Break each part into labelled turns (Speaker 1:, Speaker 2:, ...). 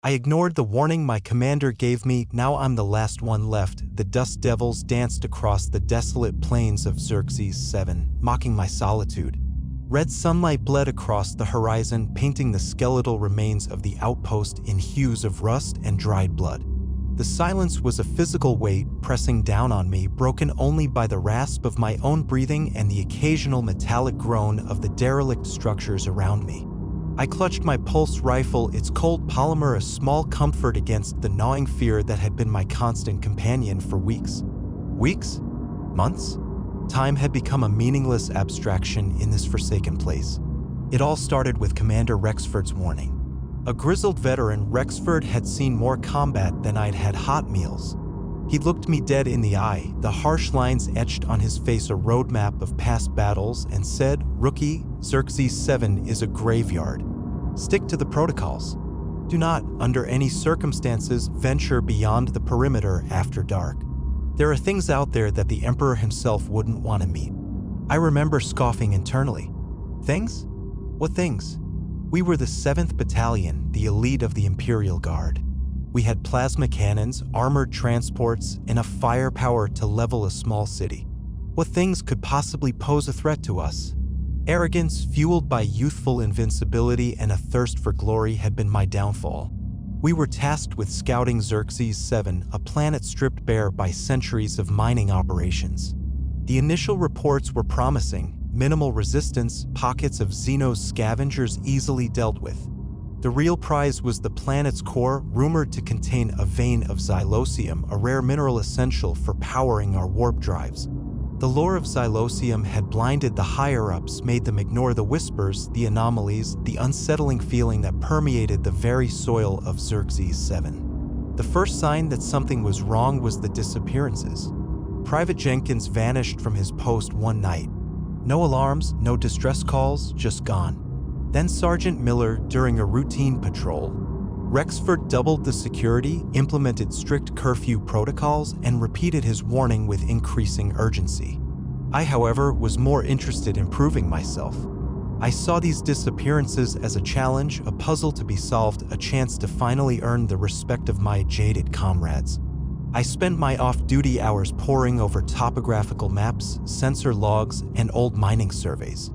Speaker 1: I ignored the warning my commander gave me. Now I'm the last one left. The dust devils danced across the desolate plains of Xerxes 7, mocking my solitude. Red sunlight bled across the horizon, painting the skeletal remains of the outpost in hues of rust and dried blood. The silence was a physical weight pressing down on me, broken only by the rasp of my own breathing and the occasional metallic groan of the derelict structures around me. I clutched my pulse rifle, its cold polymer a small comfort against the gnawing fear that had been my constant companion for weeks. Weeks? Months? Time had become a meaningless abstraction in this forsaken place. It all started with Commander Rexford's warning. A grizzled veteran, Rexford had seen more combat than I'd had hot meals. He looked me dead in the eye, the harsh lines etched on his face a roadmap of past battles, and said, "Rookie, Xerxes 7 is a graveyard. Stick to the protocols. Do not, under any circumstances, venture beyond the perimeter after dark. There are things out there that the Emperor himself wouldn't want to meet." I remember scoffing internally. Things? What things? We were the 7th Battalion, the elite of the Imperial Guard. We had plasma cannons, armored transports, enough firepower to level a small city. What things could possibly pose a threat to us? Arrogance, fueled by youthful invincibility and a thirst for glory, had been my downfall. We were tasked with scouting Xerxes 7, a planet stripped bare by centuries of mining operations. The initial reports were promising: minimal resistance, pockets of Xenos scavengers easily dealt with. The real prize was the planet's core, rumored to contain a vein of xylosium, a rare mineral essential for powering our warp drives. The lure of xylosium had blinded the higher-ups, made them ignore the whispers, the anomalies, the unsettling feeling that permeated the very soil of Xerxes 7. The first sign that something was wrong was the disappearances. Private Jenkins vanished from his post one night. No alarms, no distress calls, just gone. Then Sergeant Miller, during a routine patrol. Rexford doubled the security, implemented strict curfew protocols, and repeated his warning with increasing urgency. I, however, was more interested in proving myself. I saw these disappearances as a challenge, a puzzle to be solved, a chance to finally earn the respect of my jaded comrades. I spent my off-duty hours poring over topographical maps, sensor logs, and old mining surveys.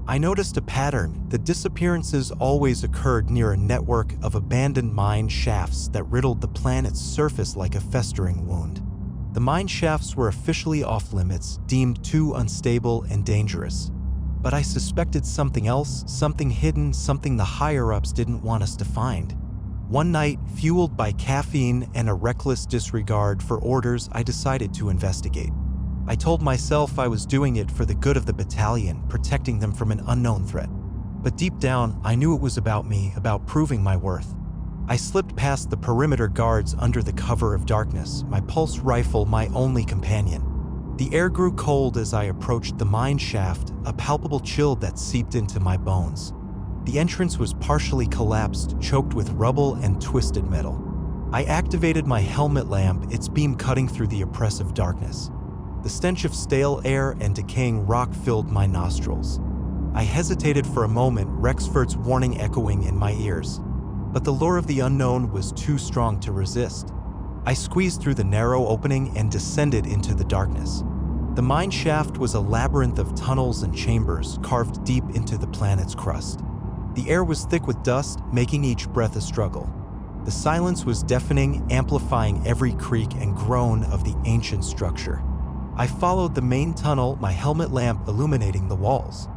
Speaker 1: I noticed a pattern. The disappearances always occurred near a network of abandoned mine shafts that riddled the planet's surface like a festering wound. The mine shafts were officially off-limits, deemed too unstable and dangerous. But I suspected something else, something hidden, something the higher-ups didn't want us to find. One night, fueled by caffeine and a reckless disregard for orders, I decided to investigate. I told myself I was doing it for the good of the battalion, protecting them from an unknown threat. But deep down, I knew it was about me, about proving my worth. I slipped past the perimeter guards under the cover of darkness, my pulse rifle my only companion. The air grew cold as I approached the mine shaft, a palpable chill that seeped into my bones. The entrance was partially collapsed, choked with rubble and twisted metal. I activated my helmet lamp, its beam cutting through the oppressive darkness. The stench of stale air and decaying rock filled my nostrils. I hesitated for a moment, Rexford's warning echoing in my ears. But the lure of the unknown was too strong to resist. I squeezed through the narrow opening and descended into the darkness. The mine shaft was a labyrinth of tunnels and chambers carved deep into the planet's crust. The air was thick with dust, making each breath a struggle. The silence was deafening, amplifying every creak and groan of the ancient structure. I followed the main tunnel, my helmet lamp illuminating the walls.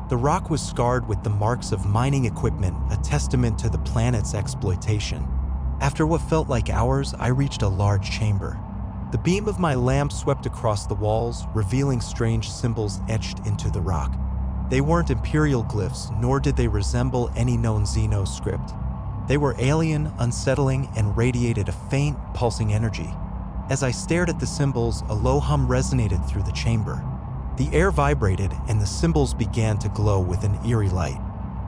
Speaker 1: The rock was scarred with the marks of mining equipment, a testament to the planet's exploitation. After what felt like hours, I reached a large chamber. The beam of my lamp swept across the walls, revealing strange symbols etched into the rock. They weren't Imperial glyphs, nor did they resemble any known Xeno script. They were alien, unsettling, and radiated a faint, pulsing energy. As I stared at the symbols, a low hum resonated through the chamber. The air vibrated, and the symbols began to glow with an eerie light.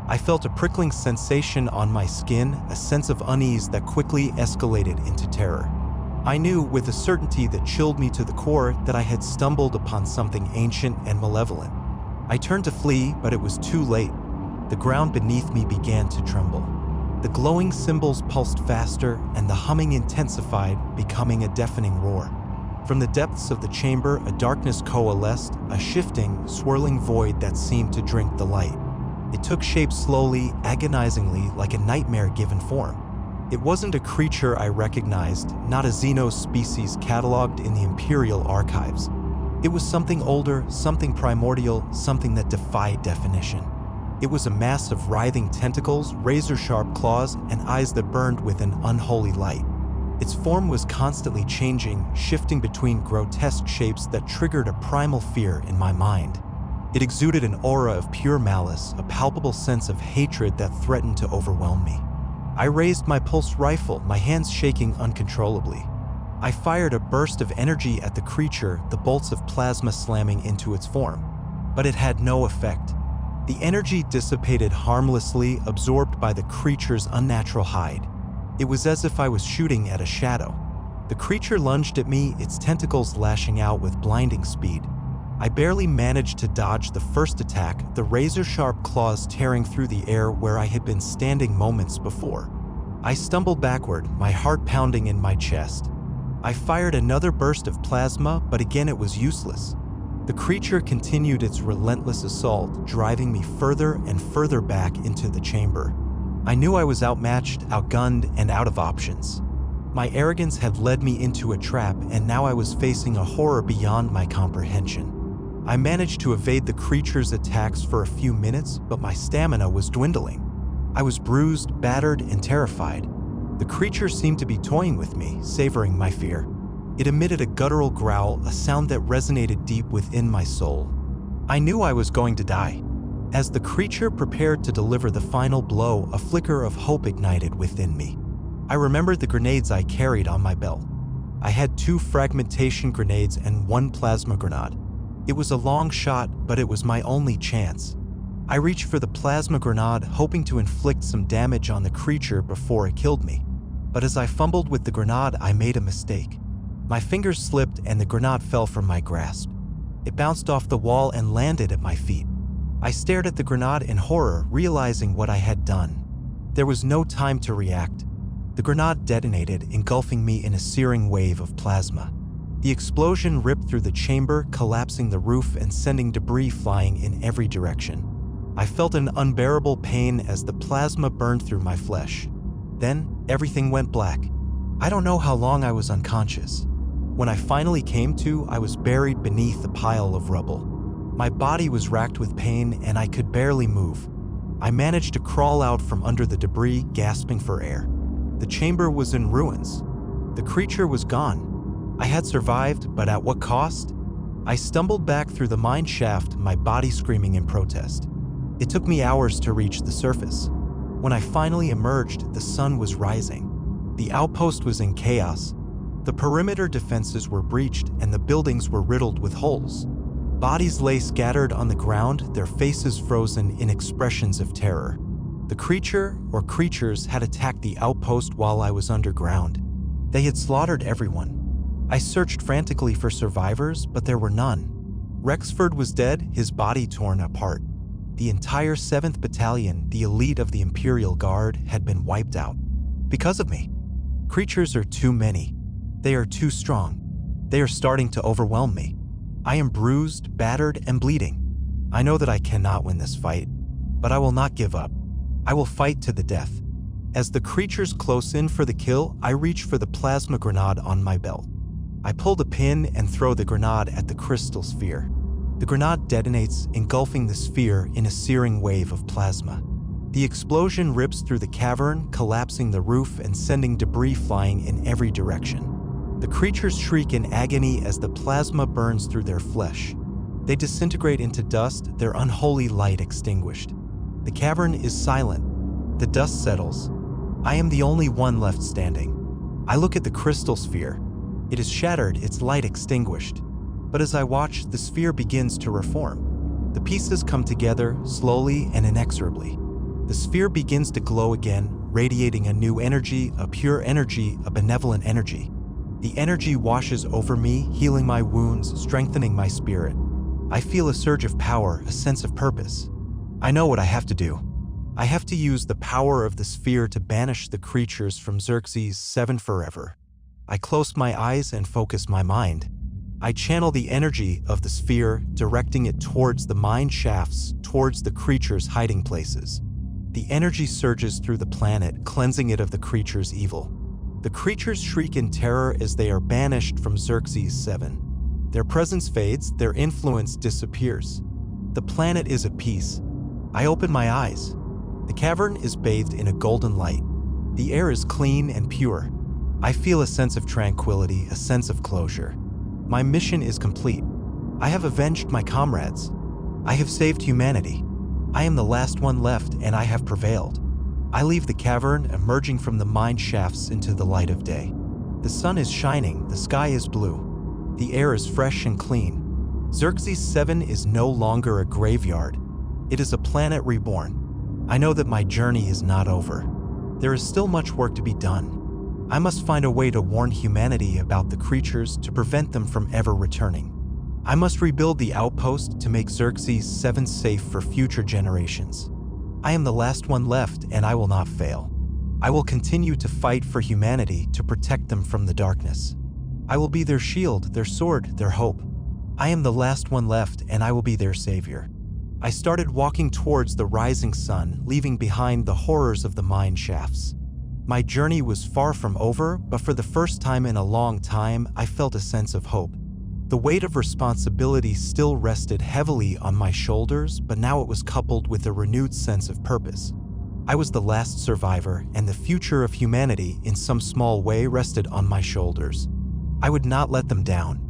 Speaker 1: I felt a prickling sensation on my skin, a sense of unease that quickly escalated into terror. I knew, with a certainty that chilled me to the core, that I had stumbled upon something ancient and malevolent. I turned to flee, but it was too late. The ground beneath me began to tremble. The glowing symbols pulsed faster, and the humming intensified, becoming a deafening roar. From the depths of the chamber, a darkness coalesced, a shifting, swirling void that seemed to drink the light. It took shape slowly, agonizingly, like a nightmare given form. It wasn't a creature I recognized, not a Xenos species cataloged in the Imperial archives. It was something older, something primordial, something that defied definition. It was a mass of writhing tentacles, razor-sharp claws, and eyes that burned with an unholy light. Its form was constantly changing, shifting between grotesque shapes that triggered a primal fear in my mind. It exuded an aura of pure malice, a palpable sense of hatred that threatened to overwhelm me. I raised my pulse rifle, my hands shaking uncontrollably. I fired a burst of energy at the creature, the bolts of plasma slamming into its form. But it had no effect. The energy dissipated harmlessly, absorbed by the creature's unnatural hide. It was as if I was shooting at a shadow. The creature lunged at me, its tentacles lashing out with blinding speed. I barely managed to dodge the first attack, the razor-sharp claws tearing through the air where I had been standing moments before. I stumbled backward, my heart pounding in my chest. I fired another burst of plasma, but again it was useless. The creature continued its relentless assault, driving me further and further back into the chamber. I knew I was outmatched, outgunned, and out of options. My arrogance had led me into a trap, and now I was facing a horror beyond my comprehension. I managed to evade the creature's attacks for a few minutes, but my stamina was dwindling. I was bruised, battered, and terrified. The creature seemed to be toying with me, savoring my fear. It emitted a guttural growl, a sound that resonated deep within my soul. I knew I was going to die. As the creature prepared to deliver the final blow, a flicker of hope ignited within me. I remembered the grenades I carried on my belt. I had 2 fragmentation grenades and 1 plasma grenade. It was a long shot, but it was my only chance. I reached for the plasma grenade, hoping to inflict some damage on the creature before it killed me. But as I fumbled with the grenade, I made a mistake. My fingers slipped and the grenade fell from my grasp. It bounced off the wall and landed at my feet. I stared at the grenade in horror, realizing what I had done. There was no time to react. The grenade detonated, engulfing me in a searing wave of plasma. The explosion ripped through the chamber, collapsing the roof and sending debris flying in every direction. I felt an unbearable pain as the plasma burned through my flesh. Then, everything went black. I don't know how long I was unconscious. When I finally came to, I was buried beneath a pile of rubble. My body was racked with pain and I could barely move. I managed to crawl out from under the debris, gasping for air. The chamber was in ruins. The creature was gone. I had survived, but at what cost? I stumbled back through the mine shaft, my body screaming in protest. It took me hours to reach the surface. When I finally emerged, the sun was rising. The outpost was in chaos. The perimeter defenses were breached and the buildings were riddled with holes. Bodies lay scattered on the ground, their faces frozen in expressions of terror. The creature, or creatures, had attacked the outpost while I was underground. They had slaughtered everyone. I searched frantically for survivors, but there were none. Rexford was dead, his body torn apart. The entire 7th Battalion, the elite of the Imperial Guard, had been wiped out. Because of me. Creatures are too many. They are too strong. They are starting to overwhelm me. I am bruised, battered, and bleeding. I know that I cannot win this fight, but I will not give up. I will fight to the death. As the creatures close in for the kill, I reach for the plasma grenade on my belt. I pull the pin and throw the grenade at the crystal sphere. The grenade detonates, engulfing the sphere in a searing wave of plasma. The explosion rips through the cavern, collapsing the roof and sending debris flying in every direction. The creatures shriek in agony as the plasma burns through their flesh. They disintegrate into dust, their unholy light extinguished. The cavern is silent. The dust settles. I am the only one left standing. I look at the crystal sphere. It is shattered, its light extinguished. But as I watch, the sphere begins to reform. The pieces come together, slowly and inexorably. The sphere begins to glow again, radiating a new energy, a pure energy, a benevolent energy. The energy washes over me, healing my wounds, strengthening my spirit. I feel a surge of power, a sense of purpose. I know what I have to do. I have to use the power of the sphere to banish the creatures from Xerxes 7 forever. I close my eyes and focus my mind. I channel the energy of the sphere, directing it towards the mine shafts, towards the creatures' hiding places. The energy surges through the planet, cleansing it of the creatures' evil. The creatures shriek in terror as they are banished from Xerxes 7. Their presence fades, their influence disappears. The planet is at peace. I open my eyes. The cavern is bathed in a golden light. The air is clean and pure. I feel a sense of tranquility, a sense of closure. My mission is complete. I have avenged my comrades. I have saved humanity. I am the last one left, and I have prevailed. I leave the cavern, emerging from the mine shafts into the light of day. The sun is shining, the sky is blue. The air is fresh and clean. Xerxes 7 is no longer a graveyard. It is a planet reborn. I know that my journey is not over. There is still much work to be done. I must find a way to warn humanity about the creatures to prevent them from ever returning. I must rebuild the outpost to make Xerxes 7 safe for future generations. I am the last one left, and I will not fail. I will continue to fight for humanity to protect them from the darkness. I will be their shield, their sword, their hope. I am the last one left, and I will be their savior. I started walking towards the rising sun, leaving behind the horrors of the mine shafts. My journey was far from over, but for the first time in a long time, I felt a sense of hope. The weight of responsibility still rested heavily on my shoulders, but now it was coupled with a renewed sense of purpose. I was the last survivor, and the future of humanity, in some small way, rested on my shoulders. I would not let them down.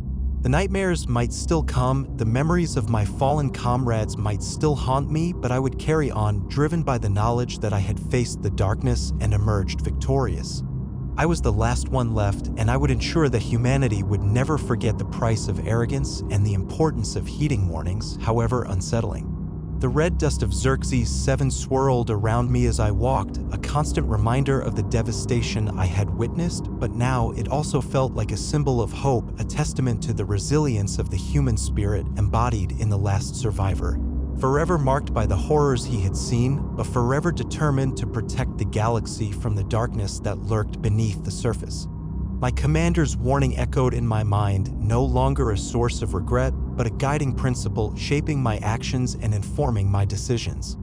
Speaker 1: The nightmares might still come, the memories of my fallen comrades might still haunt me, but I would carry on, driven by the knowledge that I had faced the darkness and emerged victorious. I was the last one left, and I would ensure that humanity would never forget the price of arrogance and the importance of heeding warnings, however unsettling. The red dust of Xerxes 7 swirled around me as I walked, a constant reminder of the devastation I had witnessed, but now it also felt like a symbol of hope, a testament to the resilience of the human spirit embodied in the last survivor. Forever marked by the horrors he had seen, but forever determined to protect the galaxy from the darkness that lurked beneath the surface. My commander's warning echoed in my mind, no longer a source of regret, but a guiding principle shaping my actions and informing my decisions.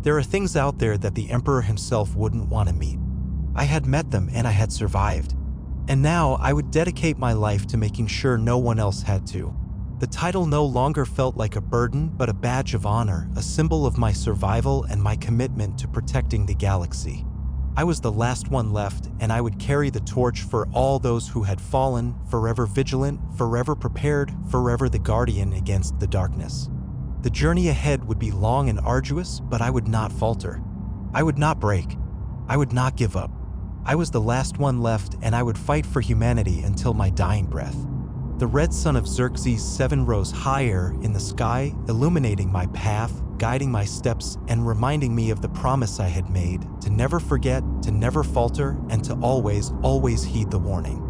Speaker 1: There are things out there that the Emperor himself wouldn't want to meet. I had met them and I had survived. And now I would dedicate my life to making sure no one else had to. The title no longer felt like a burden, but a badge of honor, a symbol of my survival and my commitment to protecting the galaxy. I was the last one left, and I would carry the torch for all those who had fallen, forever vigilant, forever prepared, forever the guardian against the darkness. The journey ahead would be long and arduous, but I would not falter. I would not break. I would not give up. I was the last one left, and I would fight for humanity until my dying breath. The red sun of Xerxes 7 rose higher in the sky, illuminating my path, guiding my steps, and reminding me of the promise I had made to never forget, to never falter, and to always, always heed the warning.